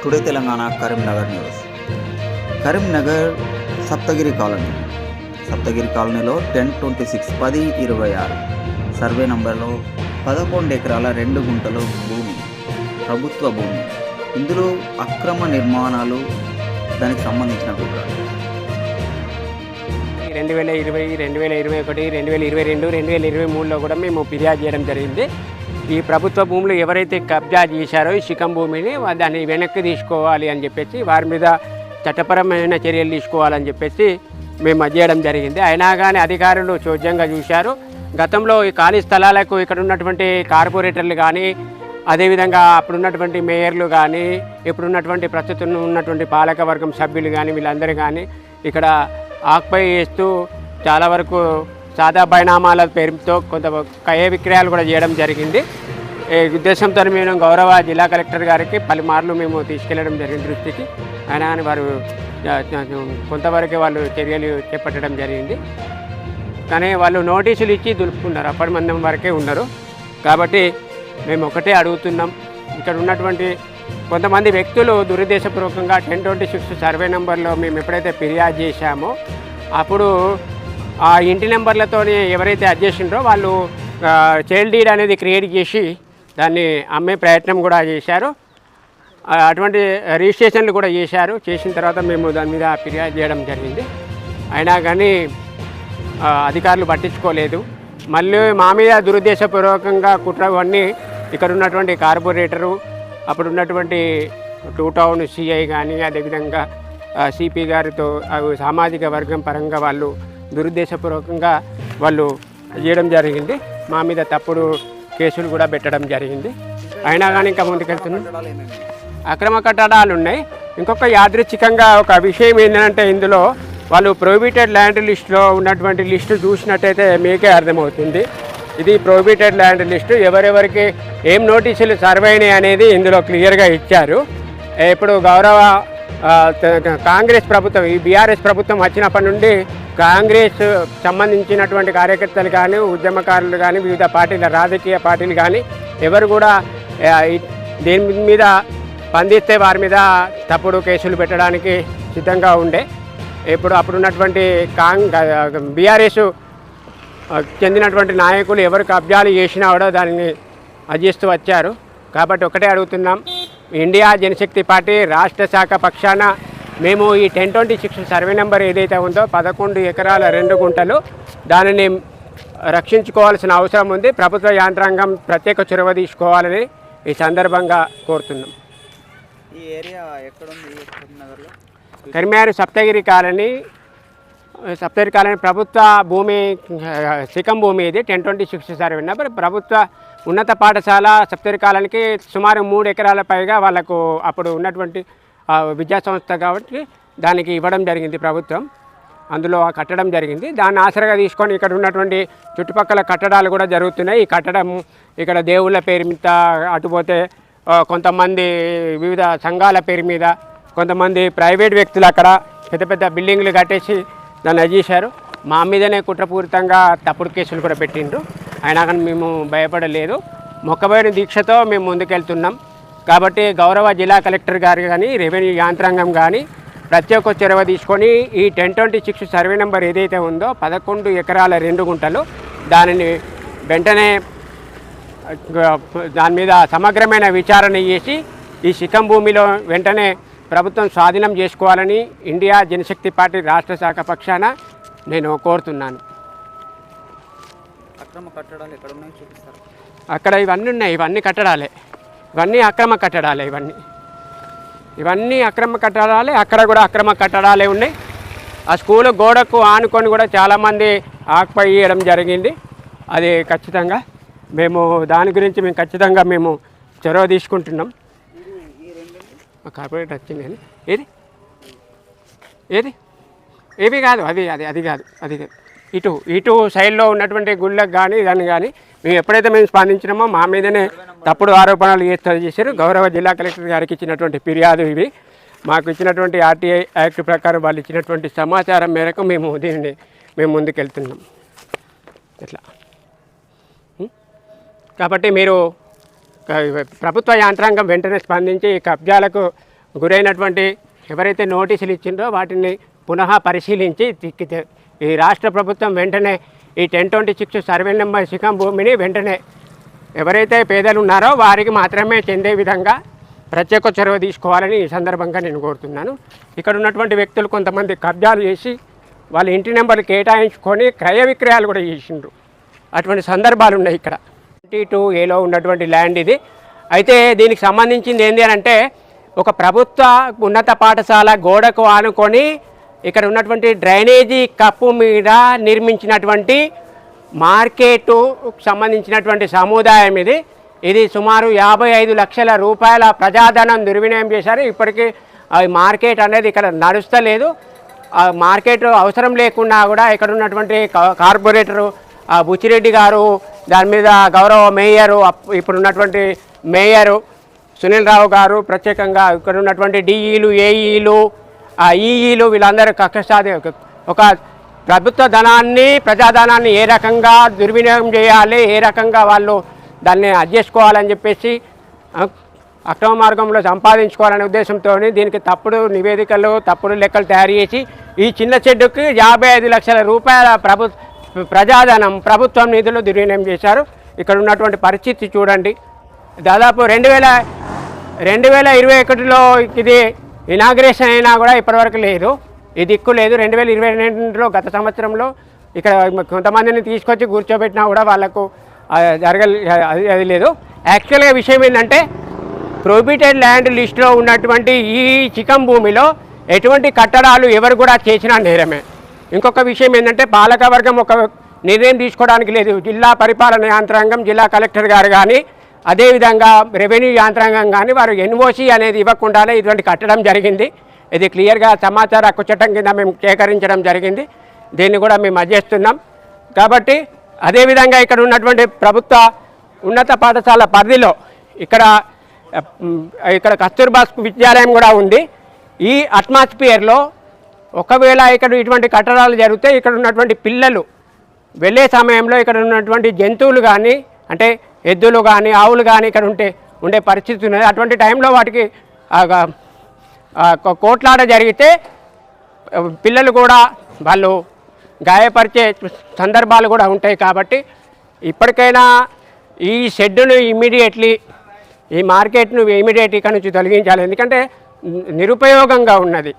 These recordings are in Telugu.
Today Telangana Karimnagar news. కరీంనగర్ సప్తగిరి కాలనీలో 10/26/10/26 సర్వే నంబర్లో 11 ఎకరాల 2 గుంటలు భూమి, ప్రభుత్వ భూమి. ఇందులో అక్రమ నిర్మాణాలు, దానికి సంబంధించిన వివరాలు. 2020, 2021, 2022, 2023లో కూడా మేము ఫిర్యాదు చేయడం జరిగింది. ఈ ప్రభుత్వ భూములు ఎవరైతే కబ్జా చేశారో ఈ శిఖం భూమిని దాన్ని వెనక్కి తీసుకోవాలి అని చెప్పేసి, వారి మీద చట్టపరమైన చర్యలు తీసుకోవాలని చెప్పేసి మేము చేయడం జరిగింది. అయినా కానీ అధికారులు చోద్యంగా చూశారు. గతంలో ఈ ఖాళీ స్థలాలకు ఇక్కడ ఉన్నటువంటి కార్పొరేటర్లు కానీ, అదేవిధంగా అప్పుడున్నటువంటి మేయర్లు కానీ, ఇప్పుడున్నటువంటి ప్రస్తుతం ఉన్నటువంటి పాలకవర్గం సభ్యులు కానీ, వీళ్ళందరూ కానీ ఇక్కడ ఆక్పై చేస్తూ చాలా వరకు సాదా పరిణామాల పేరుతో కొంత క్రయ విక్రయాలు కూడా చేయడం జరిగింది. ఈ ఉద్దేశంతో మేము గౌరవ జిల్లా కలెక్టర్ గారికి పలుమార్లు మేము తీసుకెళ్లడం జరిగింది దృష్టికి. అయినా కానీ వారు కొంతవరకు వాళ్ళు చర్యలు చేపట్టడం జరిగింది. కానీ వాళ్ళు నోటీసులు ఇచ్చి దులుపుకున్నారు, అప్పటి మందం వరకే ఉన్నారు. కాబట్టి మేము ఒకటే అడుగుతున్నాం, ఇక్కడ ఉన్నటువంటి కొంతమంది వ్యక్తులు దురుద్దేశపూర్వకంగా 10/26 సర్వే నెంబర్లో మేము ఎప్పుడైతే ఫిర్యాదు చేశామో అప్పుడు ఆ ఇంటి నెంబర్లతో ఎవరైతే అడ్జేసిండ్రో వాళ్ళు చైల్డ్ డీడ్ అనేది క్రియేట్ చేసి దాన్ని అమ్మే ప్రయత్నం కూడా చేశారు. అటువంటి రిజిస్ట్రేషన్లు కూడా చేశారు. చేసిన తర్వాత మేము దాని మీద ఫిర్యాదు చేయడం జరిగింది. అయినా కానీ అధికారులు పట్టించుకోలేదు. మళ్ళీ మా మీద దురుద్దేశపూర్వకంగా కుట్రవన్నీ ఇక్కడ ఉన్నటువంటి కార్పొరేటరు, అప్పుడు ఉన్నటువంటి 2 టౌన్ సిఐ కానీ, అదేవిధంగా సిపి గారితో సామాజిక వర్గం పరంగా వాళ్ళు దురుద్దేశపూర్వకంగా వాళ్ళు చేయడం జరిగింది. మా మీద తప్పుడు కేసులు కూడా పెట్టడం జరిగింది. అయినా కానీ ఇంకా ముందుకెళ్తున్నాం. అక్రమ కట్టడాలు ఉన్నాయి. ఇంకొక యాదృచ్ఛికంగా ఒక విషయం ఏంటంటే, ఇందులో వాళ్ళు ప్రొహిబిటెడ్ ల్యాండ్ లిస్టులో ఉన్నటువంటి లిస్టు చూసినట్టయితే మీకే అర్థమవుతుంది. ఇది ప్రొహిబిటెడ్ ల్యాండ్ లిస్టు. ఎవరెవరికి ఏం నోటీసులు సర్వ్ అయినాయి అనేది ఇందులో క్లియర్గా ఇచ్చారు. ఇప్పుడు గౌరవ కాంగ్రెస్ ప్రభుత్వం, ఈ బీఆర్ఎస్ ప్రభుత్వం వచ్చినప్పటి నుండి కాంగ్రెస్ సంబంధించినటువంటి కార్యకర్తలు కానీ, ఉద్యమకారులు కానీ, వివిధ పార్టీల రాజకీయ పార్టీలు కానీ ఎవరు కూడా దేని మీద స్పందిస్తే వారి మీద తప్పుడు కేసులు పెట్టడానికి సిద్ధంగా ఉండే. ఇప్పుడు అప్పుడున్నటువంటి బీఆర్ఎస్ చెందినటువంటి నాయకులు ఎవరు కబ్జాలు చేసినా కూడా దానిని అజిస్తూ వచ్చారు. కాబట్టి ఒకటే అడుగుతున్నాం, ఇండియా జనశక్తి పార్టీ రాష్ట్ర శాఖ పక్షాన మేము ఈ 10/26 సర్వే నెంబర్ ఏదైతే ఉందో 11 ఎకరాల 2 గుంటలు, దానిని రక్షించుకోవాల్సిన అవసరం ఉంది. ప్రభుత్వ యాంత్రాంగం ప్రత్యేక చొరవ తీసుకోవాలని ఈ సందర్భంగా కోరుతున్నాం. ఈ ఏరియా ఎక్కడుంది? కరీంనగర్లో కరీంనగర్ సప్తగిరి కాలనీ ప్రభుత్వ భూమి, శిఖం భూమి. ఇది 10/26 సర్వే నెంబర్. ప్రభుత్వ ఉన్నత పాఠశాల సప్తగిరి కాలనీకి సుమారు 3 ఎకరాల పైగా వాళ్ళకు అప్పుడు ఉన్నటువంటి విద్యా సంస్థ కాబట్టి దానికి ఇవ్వడం జరిగింది ప్రభుత్వం. అందులో కట్టడం జరిగింది. దాన్ని ఆసరగా తీసుకొని ఇక్కడ ఉన్నటువంటి చుట్టుపక్కల కట్టడాలు కూడా జరుగుతున్నాయి. ఈ కట్టడం ఇక్కడ దేవుళ్ళ పేరు మీద, అటుపోతే కొంతమంది వివిధ సంఘాల పేరు మీద, కొంతమంది ప్రైవేట్ వ్యక్తులు అక్కడ పెద్ద పెద్ద బిల్డింగ్లు కట్టేసి దాన్ని అజేశారు. మా మీదనే కుట్రపూరితంగా తప్పుడు కేసులు కూడా పెట్టిండ్రు. అయినా కానీ మేము భయపడలేదు. మొక్కబోయిన దీక్షతో మేము ముందుకెళ్తున్నాం. కాబట్టి గౌరవ జిల్లా కలెక్టర్ గారు కానీ, రెవెన్యూ యాంత్రాంగం కానీ ప్రత్యేక చొరవ తీసుకొని ఈ 10/26 సర్వే నెంబర్ ఏదైతే ఉందో 11 ఎకరాల 2 గుంటలు, దానిని వెంటనే దాని మీద సమగ్రమైన విచారణ చేసి ఈ శిఖం భూమిలో వెంటనే ప్రభుత్వం స్వాధీనం చేసుకోవాలని ఇండియా జనశక్తి పార్టీ రాష్ట్ర శాఖ పక్షాన నేను కోరుతున్నాను. అక్రమ కట్టడాలు ఎక్కడ ఉన్నాయో చూపిస్తారు. అక్కడ ఇవన్నీ ఉన్నాయి. ఇవన్నీ కట్టడాలే, ఇవన్నీ అక్రమ కట్టడాలే. ఇవన్నీ అక్రమ కట్టడాలే. అక్కడ కూడా అక్రమ కట్టడాలే ఉన్నాయి. ఆ స్కూలు గోడకు ఆనుకొని కూడా చాలామంది ఆక్పై చేయడం జరిగింది. అది ఖచ్చితంగా మేము దాని గురించి ఖచ్చితంగా మేము చొరవ తీసుకుంటున్నాం. కార్పొరేట్ వచ్చింది కానీ ఏది కాదు, అది కాదు. ఇటు సైడ్లో ఉన్నటువంటి గుళ్ళకు కానీ దాన్ని కానీ మేము ఎప్పుడైతే మేము స్పందించినామో మా మీదనే తప్పుడు ఆరోపణలు చేశారు. గౌరవ జిల్లా కలెక్టర్ గారికి ఇచ్చినటువంటి ఫిర్యాదు ఇవి. మాకు ఇచ్చినటువంటి ఆర్టీఐ యాక్ట్ ప్రకారం వాళ్ళు ఇచ్చినటువంటి సమాచారం మేరకు మేము ముందుకెళ్తున్నాం. ఇట్లా కాబట్టి మీరు ప్రభుత్వ యంత్రాంగం వెంటనే స్పందించి కబ్జాలకు గురైనటువంటి ఎవరైతే నోటీసులు ఇచ్చిండ్రో వాటిని పునః పరిశీలించి ఈ రాష్ట్ర ప్రభుత్వం వెంటనే ఈ 1026 సర్వే నెంబర్ శిఖం భూమిని వెంటనే ఎవరైతే పేదలు ఉన్నారో వారికి మాత్రమే చెందే విధంగా ప్రత్యేక చొరవ తీసుకోవాలని ఈ సందర్భంగా నేను కోరుతున్నాను. ఇక్కడ ఉన్నటువంటి వ్యక్తులు కొంతమంది కబ్జాలు చేసి వాళ్ళ ఇంటి నెంబర్లు కేటాయించుకొని క్రయ విక్రయాలు కూడా చేసిండ్రు. అటువంటి సందర్భాలు ఉన్నాయి. ఇక్కడ 22A ఉన్నటువంటి ల్యాండ్ ఇది. అయితే దీనికి సంబంధించింది ఏంటి అని అంటే ఒక ప్రభుత్వ ఉన్నత పాఠశాల గోడకు ఆనుకొని ఇక్కడ ఉన్నటువంటి డ్రైనేజీ కప్పు మీద నిర్మించినటువంటి మార్కెట్కు సంబంధించినటువంటి సముదాయం ఇది సుమారు 55 లక్షల రూపాయల ప్రజాధనం దుర్వినియోగం చేశారు. ఇప్పటికీ మార్కెట్ అనేది ఇక్కడ నడుస్తలేదు. మార్కెట్ అవసరం లేకున్నా కూడా ఇక్కడ ఉన్నటువంటి కార్పొరేటరు బుచ్చిరెడ్డి గారు దాని మీద గౌరవ మేయరు ఇప్పుడున్నటువంటి మేయరు సునీల్ రావు గారు ప్రత్యేకంగా ఇక్కడ ఉన్నటువంటి డిఈలు ఏఈలు ఈఈలు వీళ్ళందరూ కక్షసాది ఒక ప్రభుత్వ ధనాన్ని ప్రజాధనాన్ని ఏ రకంగా దుర్వినియోగం చేయాలి, ఏ రకంగా వాళ్ళు దాన్ని చేసుకోవాలని చెప్పేసి అక్రమ మార్గంలో సంపాదించుకోవాలనే ఉద్దేశంతో దీనికి తప్పుడు నివేదికలు తప్పుడు లెక్కలు తయారు చేసి ఈ చిన్న చెడ్డుకి 55 లక్షల రూపాయల ప్రజాధనం ప్రభుత్వం నిధులు దుర్వినియోగం చేశారు. ఇక్కడ ఉన్నటువంటి పరిస్థితి చూడండి. దాదాపు 2021లో ఇది ఇనాగ్రేషన్ అయినా కూడా ఇప్పటివరకు లేదు. ఈ దిక్కు లేదు. 2022లో గత సంవత్సరంలో ఇక్కడ కొంతమందిని తీసుకొచ్చి కూర్చోబెట్టినా కూడా వాళ్ళకు అది లేదు. యాక్చువల్గా విషయం ఏంటంటే ప్రొహిబిటెడ్ ల్యాండ్ లిస్టులో ఉన్నటువంటి ఈ చికం భూమిలో ఎటువంటి కట్టడాలు ఎవరు కూడా చేసినా నేరమే. ఇంకొక విషయం ఏంటంటే పాలకవర్గం ఒక నిర్ణయం తీసుకోవడానికి లేదు. జిల్లా పరిపాలన యంత్రాంగం జిల్లా కలెక్టర్ గారు కానీ అదేవిధంగా రెవెన్యూ యంత్రాంగం కానీ వారు ఎన్ఓసి అనేది ఇవ్వకుండానే ఇటువంటి కట్టడం జరిగింది. ఇది క్లియర్గా సమాచార హక్కు చట్టం కింద మేము సేకరించడం జరిగింది. దీన్ని కూడా మేము అధ్యస్తున్నాం. కాబట్టి అదేవిధంగా ఇక్కడ ఉన్నటువంటి ప్రభుత్వ ఉన్నత పాఠశాల పరిధిలో ఇక్కడ కస్తూర్బా విద్యాలయం కూడా ఉంది. ఈ అట్మాస్ఫియర్లో ఒకవేళ ఇక్కడ ఇటువంటి కట్టడాలు జరిగితే ఇక్కడ ఉన్నటువంటి పిల్లలు వెళ్ళే సమయంలో ఇక్కడ ఉన్నటువంటి జంతువులు కానీ అంటే ఎద్దులు కానీ ఆవులు కానీ ఇక్కడ ఉండే పరిస్థితి ఉన్నది. అటువంటి టైంలో వాటికి కోట్లాట జరిగితే పిల్లలు కూడా వాళ్ళు గాయపరిచే సందర్భాలు కూడా ఉంటాయి. కాబట్టి ఇప్పటికైనా ఈ షెడ్డును ఇమ్మీడియట్లీ ఈ మార్కెట్ను ఇమ్మీడియట్ ఇక్కడ నుంచి తొలగించాలి. ఎందుకంటే నిరుపయోగంగా ఉన్నది.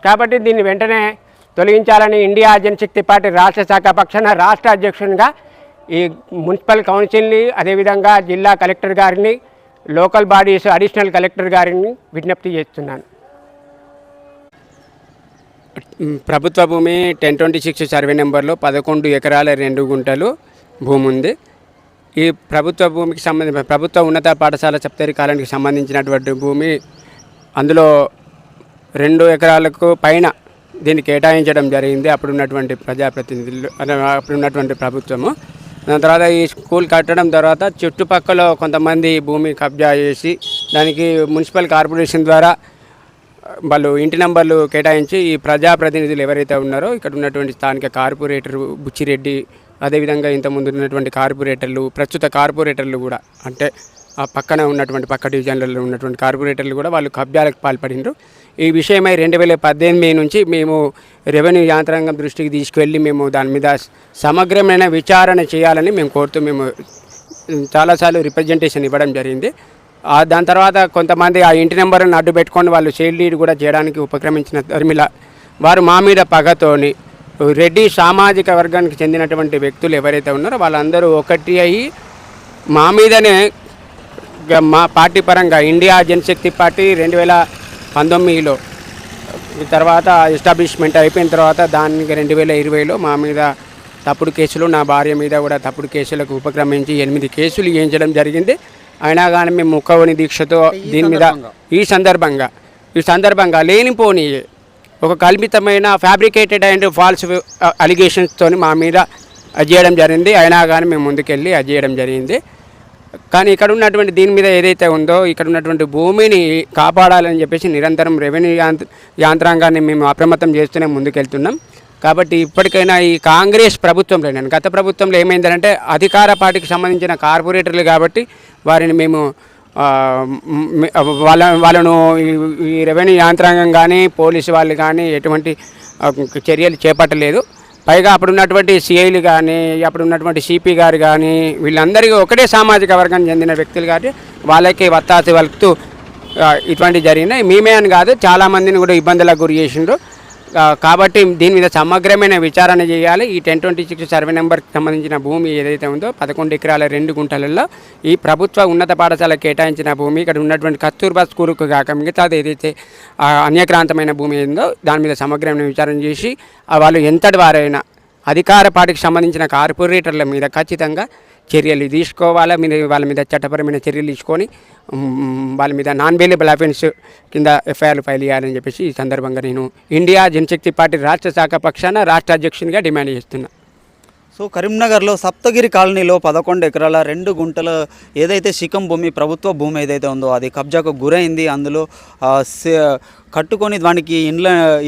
కాబట్టి దీన్ని వెంటనే తొలగించాలని ఇండియా జనశక్తి పార్టీ రాష్ట్ర శాఖ పక్షాన రాష్ట్ర అధ్యక్షునిగా ఈ మున్సిపల్ కౌన్సిల్ని అదేవిధంగా జిల్లా కలెక్టర్ గారిని లోకల్ బాడీస్ అడిషనల్ కలెక్టర్ గారిని విజ్ఞప్తి చేస్తున్నాను. ప్రభుత్వ భూమి 1026 సర్వే నెంబర్లో 11 ఎకరాల 2 గుంటలు భూమి ఉంది. ఈ ప్రభుత్వ భూమికి సంబంధించిన ప్రభుత్వ ఉన్నత పాఠశాల సప్తగిరి కాలనీకి సంబంధించినటువంటి భూమి అందులో 2 ఎకరాలకు పైన దీన్ని కేటాయించడం జరిగింది అప్పుడున్నటువంటి ప్రజాప్రతినిధులు అప్పుడున్నటువంటి ప్రభుత్వము. దాని తర్వాత ఈ స్కూల్ కట్టడం తర్వాత చుట్టుపక్కల కొంతమంది భూమి కబ్జా చేసి దానికి మున్సిపల్ కార్పొరేషన్ ద్వారా వాళ్ళు ఇంటి నెంబర్లు కేటాయించి ఈ ప్రజాప్రతినిధులు ఎవరైతే ఉన్నారో ఇక్కడ ఉన్నటువంటి స్థానిక కార్పొరేటర్ బుచ్చిరెడ్డి అదేవిధంగా ఇంతకుముందు ఉన్నటువంటి కార్పొరేటర్లు ప్రస్తుత కార్పొరేటర్లు కూడా అంటే ఆ పక్కన ఉన్నటువంటి పక్క డివిజన్లలో ఉన్నటువంటి కార్పొరేటర్లు కూడా వాళ్ళు కబ్జాలకు పాల్పడినారు. ఈ విషయమై 2018 నుంచి మేము రెవెన్యూ యంత్రాంగం దృష్టికి తీసుకువెళ్ళి మేము దాని మీద సమగ్రమైన విచారణ చేయాలని మేము కోరుతూ మేము చాలాసార్లు రిప్రజెంటేషన్ ఇవ్వడం జరిగింది. దాని తర్వాత కొంతమంది ఆ ఇంటి నెంబర్ను అడ్డు పెట్టుకొని వాళ్ళు సేల్ డీడ్ కూడా చేయడానికి ఉపక్రమించిన ధర్మిల వారు మా మీద పగతోని రెడ్డి సామాజిక వర్గానికి చెందినటువంటి వ్యక్తులు ఎవరైతే ఉన్నారో వాళ్ళందరూ ఒకటి అయ్యి మా మీదనే మా పార్టీ పరంగా ఇండియా జనశక్తి పార్టీ 2019లో తర్వాత ఎస్టాబ్లిష్మెంట్ అయిపోయిన తర్వాత దానికి 2020లో మా మీద తప్పుడు కేసులు నా భార్య మీద కూడా తప్పుడు కేసులకు ఉపక్రమించి 8 కేసులు వేయించడం జరిగింది. అయినా కానీ మేము ముక్కవని దీక్షతో దీని మీద ఈ సందర్భంగా లేనిపోని ఒక కల్పితమైన ఫ్యాబ్రికేటెడ్ అండ్ ఫాల్స్ అలిగేషన్స్తో మా మీద అజేయడం జరిగింది. అయినా కానీ మేము ముందుకెళ్ళి అజేయడం జరిగింది. కానీ ఇక్కడ ఉన్నటువంటి దీని మీద ఏదైతే ఉందో ఇక్కడ ఉన్నటువంటి భూమిని కాపాడాలని చెప్పేసి నిరంతరం రెవెన్యూ యంత్రాంగాన్ని మేము అప్రమత్తం చేస్తూనే ముందుకెళ్తున్నాం. కాబట్టి ఇప్పటికైనా ఈ కాంగ్రెస్ ప్రభుత్వంలో గత ప్రభుత్వంలో ఏమైందంటే అధికార పార్టీకి సంబంధించిన కార్పొరేటర్లు కాబట్టి వారిని మేము ఆ, వాళ్ళను ఈ రెవెన్యూ యంత్రాంగం కానీ పోలీసు వాళ్ళు కానీ ఎటువంటి చర్యలు చేపట్టలేదు. పైగా అప్పుడు ఉన్నటువంటి సిఐలు కానీ అప్పుడు ఉన్నటువంటి సిపి గారు కానీ వీళ్ళందరికీ ఒకటే సామాజిక వర్గానికి చెందిన వ్యక్తులు కానీ వాళ్ళకి వత్తాసు వలుపుతూ ఇటువంటివి జరిగినాయి. మేమే అని కాదు, చాలామందిని కూడా ఇబ్బందులకు గురి చేసిండ్రు. కాబట్టి దీని మీద సమగ్రమైన విచారణ చేయాలి. ఈ 1026 సర్వే నెంబర్కి సంబంధించిన భూమి ఏదైతే ఉందో 11 ఎకరాల 2 గుంటలలో ఈ ప్రభుత్వ ఉన్నత పాఠశాల కేటాయించిన భూమి, ఇక్కడ ఉన్నటువంటి కస్తూర్బా స్కూలుకు కాక మిగతాది ఏదైతే అన్యక్రాంతమైన భూమి ఏందో దాని మీద సమగ్రమైన విచారణ చేసి వాళ్ళు ఎంతటి వారైనా అధికార పార్టీకి సంబంధించిన కార్పొరేటర్ల మీద ఖచ్చితంగా చర్యలు తీసుకోవాలి. వాళ్ళ మీద చట్టపరమైన చర్యలు తీసుకొని వాళ్ళ మీద నాన్ బెయిలబుల్ అఫెన్స్ కింద ఎఫ్ఐఆర్లు ఫైల్ చేయాలని చెప్పేసి ఈ సందర్భంగా నేను ఇండియా జనశక్తి పార్టీ రాష్ట్ర శాఖ పక్షాన రాష్ట్ర అధ్యక్షునిగా డిమాండ్ చేస్తున్నా. సో కరీంనగర్లో సప్తగిరి కాలనీలో 11 ఎకరాల 2 గుంటల ఏదైతే శిఖం భూమి ప్రభుత్వ భూమి ఏదైతే ఉందో అది కబ్జాకు గురైంది. అందులో కట్టుకొని దానికి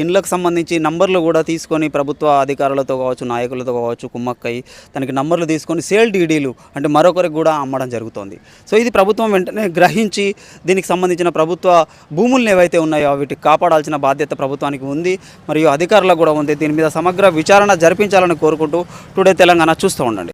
ఇండ్లకు సంబంధించి నంబర్లు కూడా తీసుకొని ప్రభుత్వ అధికారులతో కావచ్చు నాయకులతో కావచ్చు కుమ్మక్కై దానికి నంబర్లు తీసుకొని సేల్ డీడీలు అంటే మరొకరికి కూడా అమ్మడం జరుగుతోంది. సో ఇది ప్రభుత్వం వెంటనే గ్రహించి దీనికి సంబంధించిన ప్రభుత్వ భూములను ఏవైతే ఉన్నాయో వీటికి కాపాడాల్సిన బాధ్యత ప్రభుత్వానికి ఉంది, మరియు అధికారులకు కూడా ఉంది. దీని మీద సమగ్ర విచారణ జరిపించాలని కోరుకుంటూ టుడే తెలంగాణ చూస్తూ ఉండండి.